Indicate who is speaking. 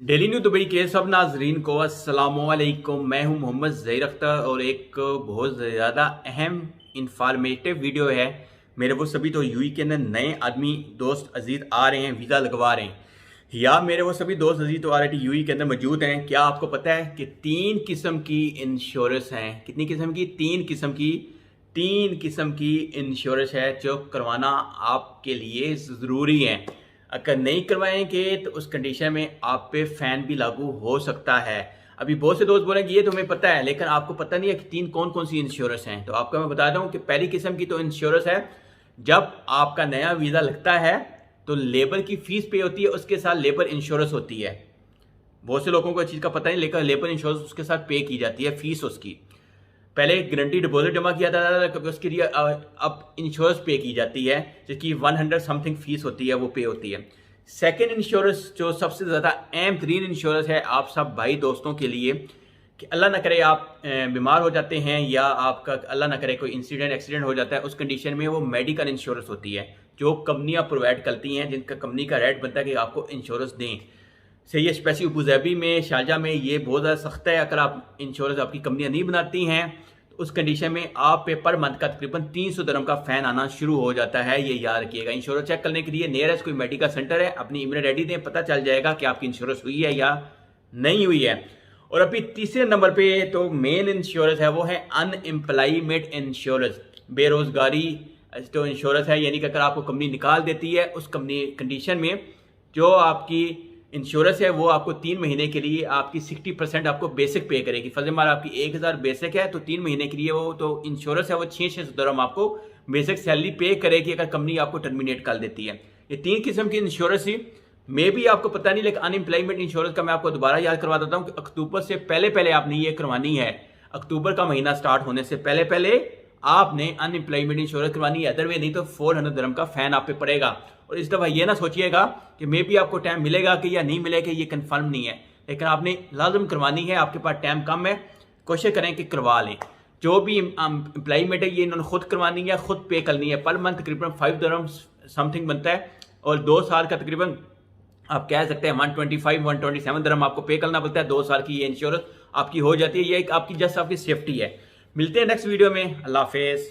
Speaker 1: Daily new Dubai के सब नाजरीन को अस्सलामुअलैकुम। मैं हूं मोहम्मद ज़हीर अख्तर और एक बहुत ज़्यादा अहम इंफॉर्मेटिव वीडियो है मेरे वो सभी तो यूई के अंदर नए आदमी दोस्त अजीज़ आ रहे हैं, वीज़ा लगवा रहे हैं, या मेरे वो सभी दोस्त अजीज़ तो ऑलरेडी यूई के अंदर मौजूद हैं। क्या आपको पता है कि 3 किस्म की इंश्योरेंस हैं? कितनी किस्म की? 3 किस्म की इंश्योरेंस है जो करवाना आपके लिए ज़रूरी है। अगर नहीं करवाएंगे तो उस कंडीशन में आप पे फ़ैन भी लागू हो सकता है। अभी बहुत से दोस्त बोलेंगे ये तो हमें पता है, लेकिन आपको पता नहीं है कि 3 कौन-कौन सी इंश्योरेंस हैं। तो आपको मैं बता दूं कि पहली किस्म की तो इंश्योरेंस है, जब आपका नया वीज़ा लगता है तो लेबर की फ़ीस पे होती है, उसके साथ लेबर इंश्योरेंस होती है। बहुत से लोगों को इस चीज़ का पता नहीं, लेकिन लेबर इंश्योरेंस उसके साथ पे की जाती है, फ़ीस उसकी। पहले गारंटी डिपॉजिट जमा किया जाता था, कभी उसके लिए अब इंश्योरेंस पे की जाती है, जिसकी 100 समथिंग फीस होती है, वो पे होती है। सेकेंड इंश्योरेंस जो सबसे ज़्यादा अहम तरीन इंश्योरेंस है आप सब भाई दोस्तों के लिए, कि अल्लाह ना करे आप बीमार हो जाते हैं या आपका अल्लाह ना करे कोई इंसिडेंट एक्सीडेंट हो जाता है, उस कंडीशन में वो मेडिकल इंश्योरेंस होती है जो कंपनियां प्रोवाइड करती हैं, जिनका कंपनी का रेट बनता है कि आपको इंश्योरेंस दें। सही है, स्पेशली अबूधाबी में, शारजा में ये बहुत ज़्यादा सख्त है। अगर आप इंश्योरेंस आपकी कंपनियां नहीं बनाती हैं तो उस कंडीशन में आप पे पर मंथ का तकरीबन 300 दिरहम का फ़ैन आना शुरू हो जाता है। ये याद रखिएगा। इंश्योरेंस चेक करने के लिए नियरेस्ट कोई मेडिकल सेंटर है, अपनी ईमेल आईडी दें, पता चल जाएगा कि आपकी इंश्योरेंस हुई है या नहीं हुई है। और अभी तीसरे नंबर पे तो मेन इंश्योरेंस है, वो है अनएम्प्लॉयमेंट इंश्योरेंस, बेरोजगारी जो इंश्योरेंस है। यानी कि अगर आपको कंपनी निकाल देती है, उस कंपनी कंडीशन में जो आपकी इंश्योरेंस है वो आपको 3 महीने के लिए आपकी 60% आपको बेसिक पे करेगी। फर्ज मार आपकी 1000 बेसिक है तो 3 महीने के लिए वो तो इंश्योरेंस है वो 600 दिरहम आपको बेसिक सैलरी पे करेगी अगर कंपनी आपको टर्मिनेट कर देती है। ये 3 किस्म की इंश्योरेंस ही मे भी आपको पता नहीं, लेकिन अनएम्प्लॉयमेंट इंश्योरेंस का मैं आपको दोबारा याद करवा देता हूँ कि अक्टूबर से पहले पहले आपने ये करवानी है। अक्टूबर का महीना स्टार्ट होने से पहले पहले आपने अनएम्प्लॉयमेंट इंश्योरेंस करवानी है, अदरवे नहीं तो 400 दिरहम का फ़ैन आप पे पड़ेगा। और इस दफ़ा ये ना सोचिएगा कि मे भी आपको टाइम मिलेगा कि या नहीं मिलेगा, ये कंफर्म नहीं है, लेकिन आपने लाजम करवानी है। आपके पास टाइम कम है, कोशिश करें कि करवा लें। जो भी एम्प्लॉयमेंट है ये इन्होंने खुद करवानी है, खुद पे करनी है। पर मंथ तकरीबन 5 दिरहम समथिंग बनता है और 2 साल का तकरीबन आप कह सकते हैं 125-127 दिरहम आपको पे करना पड़ता है। 2 साल की ये इंश्योरेंस आपकी हो जाती है। ये एक आपकी जस्ट आपकी सेफ्टी है। मिलते हैं नेक्स्ट वीडियो में। अल्लाह हाफिज़।